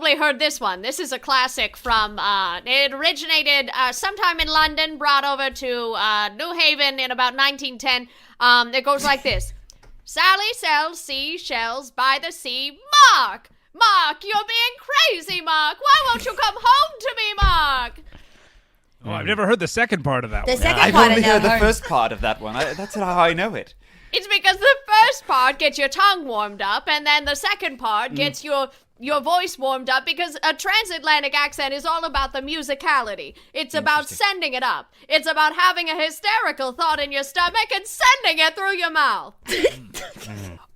probably heard this one. This is a classic from, it originated sometime in London, brought over to New Haven in about 1910. It goes like this. Sally sells seashells by the sea. Mark, you're being crazy, Mark. Why won't you come home to me, Mark? Oh, I've never heard the second part of that one. I've only heard the first part of that one. That's how I know it. It's because the first part gets your tongue warmed up, and then the second part gets your voice warmed up, because a transatlantic accent is all about the musicality. It's about sending it up. It's about having a hysterical thought in your stomach and sending it through your mouth.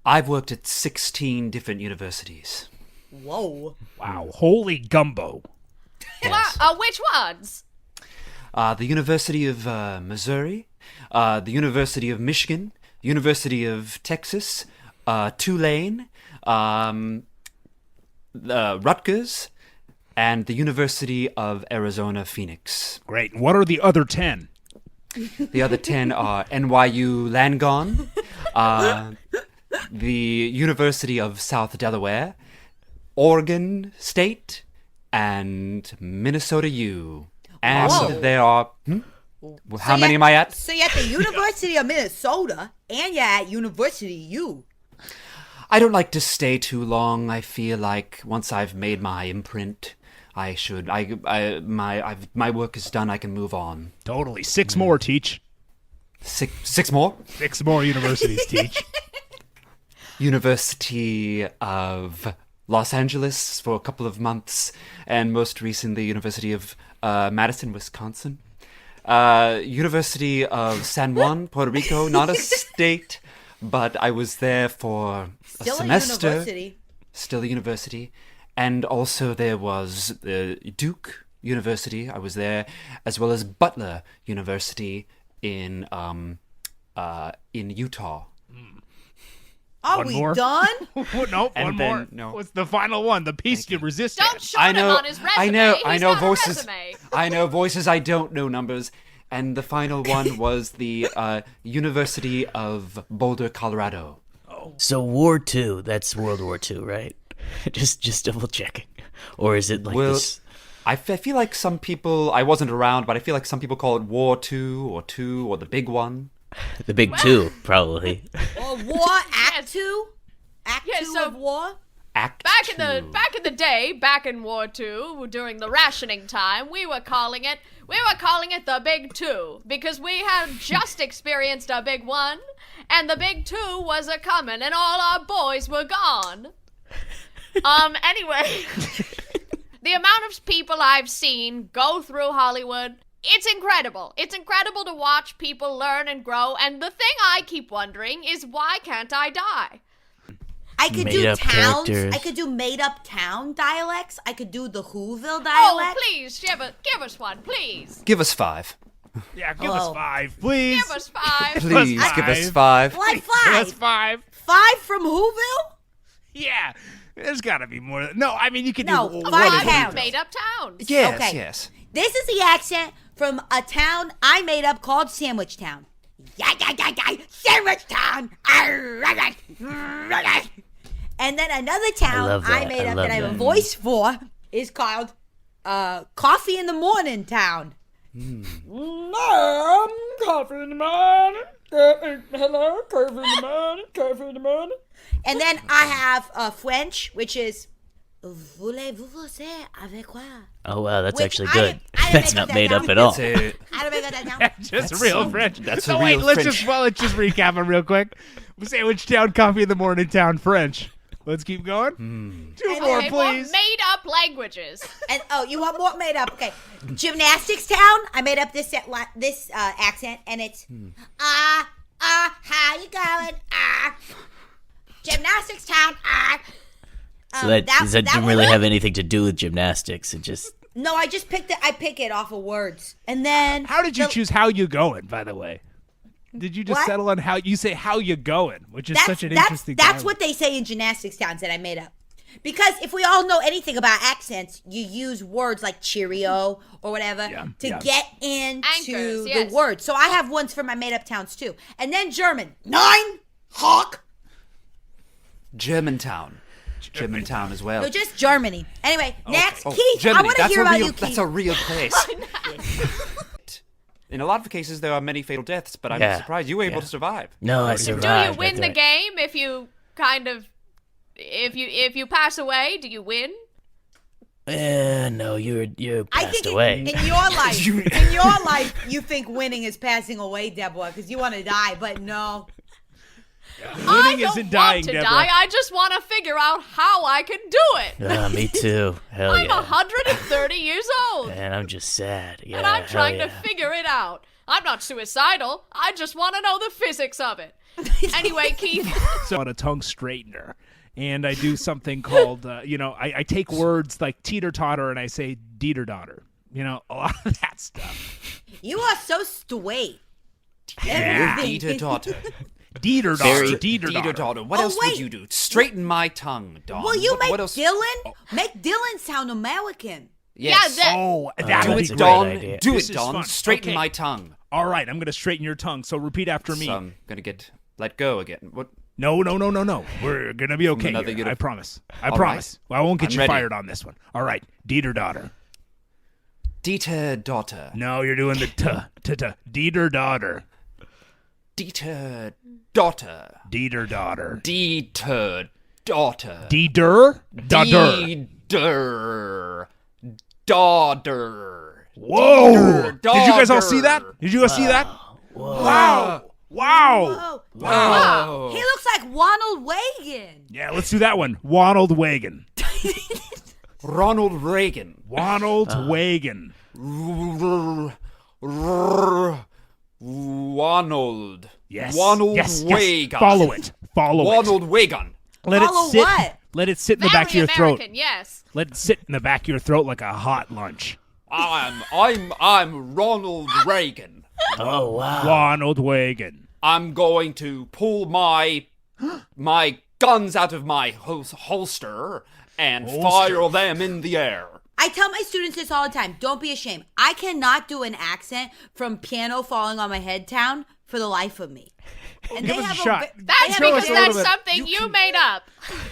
I've worked at 16 different universities. Whoa. Wow, holy gumbo. Yes. Which ones? The University of Missouri, the University of Michigan, University of Texas, Tulane, Rutgers, and the University of Arizona, Phoenix. Great. And what are the other 10? The other 10 are NYU Langone, the University of South Delaware, Oregon State, and Minnesota U. And there are... How many am I at? So you're at the University of Minnesota, and you're at University U. I don't like to stay too long. I feel like once I've made my imprint, I should. My work is done. I can move on. Totally. 6 more, Teach. Six more? 6 more universities, Teach. University of Los Angeles for a couple of months, and most recently, University of Madison, Wisconsin. University of San Juan, Puerto Rico, not a state, but I was there for a semester. Still a university. And also there was Duke University. I was there, as well as Butler University in Utah. Are we done? No, one more. No. What's the final one? The piece you resisted. Don't short him on his resume. I know He's got voices. a resume. I know voices. I don't know numbers. And the final one was the University of Boulder, Colorado. So War II, that's World War II, right? just double checking. Or is it like this? I feel like some people, I wasn't around, but I feel like some people call it War II or the big one. The big two, probably. Or War Act 2? Act 2 of War? Act Back 2. in the day, back in War II, during the rationing time, we were calling it the Big Two, because we had just experienced a big one, and the Big Two was a coming, and all our boys were gone. Anyway, the amount of people I've seen go through Hollywood, it's incredible. It's incredible to watch people learn and grow, and the thing I keep wondering is, why can't I die? I could do Made-up towns. characters. I could do made-up town dialects. I could do the Whoville dialect. Oh, please, give us one, please. Give us 5. Yeah, give us 5, please. Give us 5. Please give us 5. Why Give 5? us 5. 5 from Whoville? Yeah. There's got to be more. No, I mean, you could No, do 5 one towns. Made up towns. Yes, Okay. yes. This is the accent from a town I made up called Sandwich Town. Sandwich Town. And then another town love I that. made I up love that I have a that. voice for is called Coffee in the Morning Town. Coffee in the morning. Hello, coffee in the morning. Coffee in the morning. And then I have French, which is Voulez-vous causer avec quoi? Oh, wow, that's Which actually I good. didn't- I didn't That's make not that made down. up at all. That's it. I don't make that down. Just real French. That's so a wait, real let's French. just recap them real quick. Sandwich Town, Coffee in the Morning Town, French. Let's keep going. 2 more, Okay, more please. made up languages. And you want more made up? Okay, Gymnastics Town. I made up this accent, and it's how you going? Gymnastics Town. So that didn't one- really have anything to do with gymnastics. It just No, I just picked it. I pick it off of words, and then How did you choose how you going, by the way? Did you just What? settle on how you say how you going, which is such an that's interesting That's dialect. what they say in Gymnastics Towns that I made up. Because if we all know anything about accents, you use words like Cheerio or whatever to get into Anchors, yes. the word. So I have ones for my made up towns too. And then German. 9 Hawk. Germantown. Germantown as well. No, just Germany. Anyway, next, Oh, Keith. Germany. I want to hear about you, Keith. That's a real place. In a lot of cases, there are many fatal deaths, but I'm surprised you were able to survive. No, I Do survived. you win the game if you if you pass away? Do you win? No, you I passed think away. in your life, you think winning is passing away, Deborah, because you want to die, but no. I Winning don't isn't dying, want to Deborah. die. I just want to figure out how I can do it. Me too. Hell I'm yeah. 130 years old, And I'm just sad. Yeah, and I'm trying hell to yeah. figure it out. I'm not suicidal. I just want to know the physics of it. Anyway, Keith. So on a tongue straightener, and I do something called, I take words like teeter-totter and I say deeter-daughter. A lot of that stuff. You are so straight. Yeah. Deeter-daughter. Deeter-daughter. Deeter-daughter. What else would you do? Straighten my tongue, Dawn. Will you what make else? Dylan? Make Dylan sound American. Yes. Yeah, That Do would it, be a great. Dawn. great idea. Do This it, is Dawn. fun. Straighten Okay. my tongue. All right, I'm going to straighten your tongue, so repeat after me. So I'm gonna get let go again. What? No. We're going to be okay Another here. good- I promise. I All promise. right. I won't get I'm you ready. fired on this one. All right, Deeter-daughter. Deeter-daughter. No, you're doing the Deeter-daughter. Deeter-daughter. Deeter-daughter. Deeter-daughter. Deeder-daughter. Daughter. Whoa! Did you guys all see that? Did you guys see that? Wow! Oh, Wow. he looks like Ronald Reagan. Yeah, let's do that one. Ronald Wagon. Ronald Reagan. Ronald Wagon. Ronald. Yes. Ronald yes, Wagon. Yes. Follow it. Ronald Wagon. Let Follow it sit. what? Let it sit in the very back of your American, throat. yes. Let it sit in the back of your throat like a hot lunch. I'm Ronald Reagan. Oh, wow. Ronald Wagon. I'm going to pull my guns out of my holster and fire them in the air. I tell my students this all the time. Don't be ashamed. I cannot do an accent from Piano Falling on My Head Town for the life of me. And Give us a shot. That's Show us because a little that's bit. something you made up.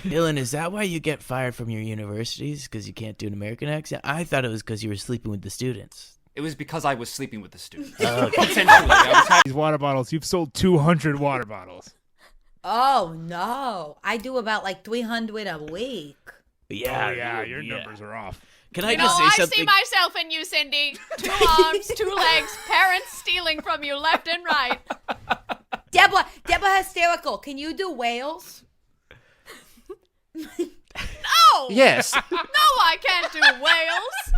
Dylan, is that why you get fired from your universities? Because you can't do an American accent? I thought it was because you were sleeping with the students. It was because I was sleeping with the students. Essentially, I was having These water bottles. You've sold 200 water bottles. Oh, no. I do about like 300 a week. Yeah, Your numbers are off. Can I You know, just say I something? see myself in you, Cindy. 2 arms, 2 legs, parents stealing from you left and right. Deborah hysterical. Can you do whales? No! Yes. No, I can't do whales.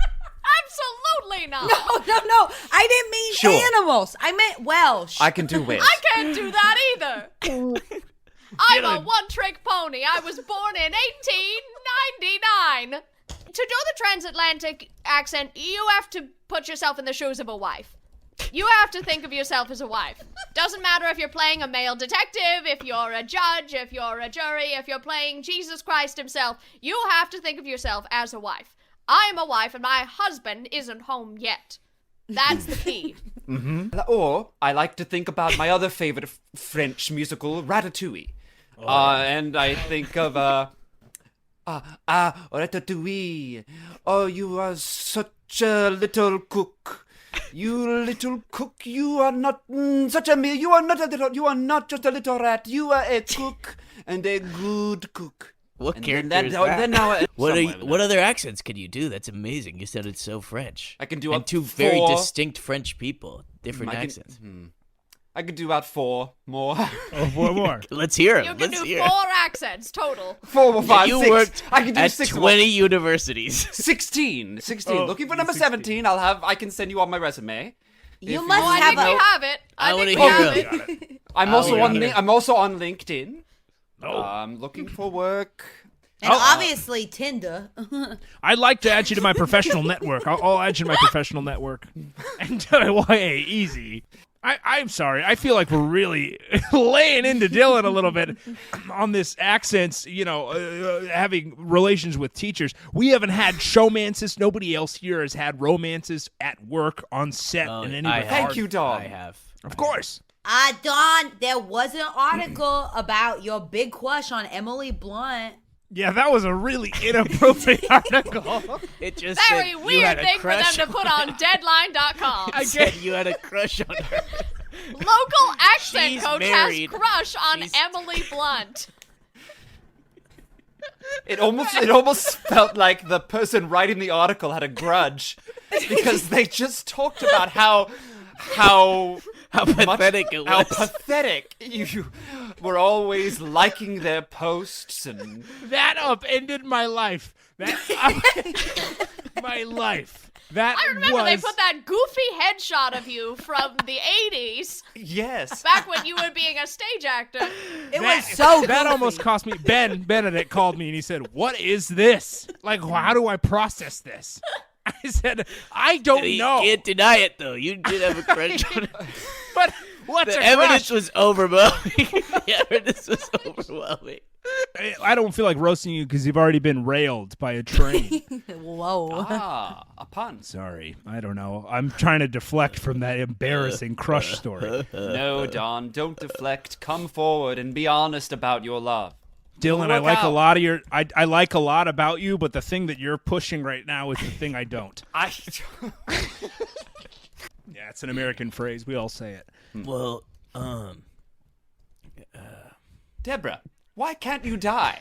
Absolutely not. No. I didn't mean Sure. animals. I meant Welsh. I can do whales. I can't do that either. I'm a one-trick pony. I was born in 1899. To do the transatlantic accent, you have to put yourself in the shoes of a wife. You have to think of yourself as a wife. Doesn't matter if you're playing a male detective, if you're a judge, if you're a jury, if you're playing Jesus Christ himself. You have to think of yourself as a wife. I'm a wife and my husband isn't home yet. That's the key. Or I like to think about my other favorite French musical, Ratatouille. And I think of Ratatouille. Oh, you are such a little cook. You little cook, you are not such a meal. You are not just a little rat. You are a cook and a good cook. What And character then is that- that? then now- What other accents can you do? That's amazing. You sounded so French. I can do and up 2 very 4. distinct French people, different accents. I could do about 4 more. Oh, 4 more. Let's hear it. You can Let's do hear 4 it. accents total. 4 or 5, You 6. worked I can do at 6 20 universities. 16. Oh, Looking for number 16. 17. I can send you on my resume. You If must Oh, I have think we a... have it. I wanna think hear we have it. it. I'm also yeah. on LinkedIn. Oh. I'm looking for work. And obviously Tinder. I'd like to add you to my professional network. I'll add you to my professional network. And YA, easy. I'm sorry. I feel like we're really laying into Dylan a little bit on this accents, having relations with teachers. We haven't had showmances. Nobody else here has had romances at work, on set, in any I regard. Thank you, Dom. I have. Of course. Dawn, there was an article about your big crush on Emily Blunt. Yeah, that was a really inappropriate article. It just Very said you weird had a thing for them crush to put on Deadline.com. I said get you had a crush on her. Local accent She's coach married. has crush on She's- Emily Blunt. It almost felt like the person writing the article had a grudge because they just talked about how pathetic it how was. pathetic you were always liking their posts and that upended my life. My life. That I remember was they put that goofy headshot of you from the 80s, yes. back when you were being a stage actor. It was so that goofy. almost cost me. Ben Benedict called me and he said, "What is this? Like, how do I process this?" I said, "I don't You know." can't deny it, though. You did have a crush on her. But what's The a evidence crush? was overwhelming. The evidence was overwhelming. I don't feel like roasting you because you've already been railed by a train. Whoa. A pun. Sorry, I don't know. I'm trying to deflect from that embarrassing crush story. No, Don, don't deflect. Come forward and be honest about your love. Dylan, I Look like out. a lot of your. I like a lot about you, but the thing that you're pushing right now is the thing I don't. Yeah, it's an American phrase. We all say it. Well, Deborah, why can't you die?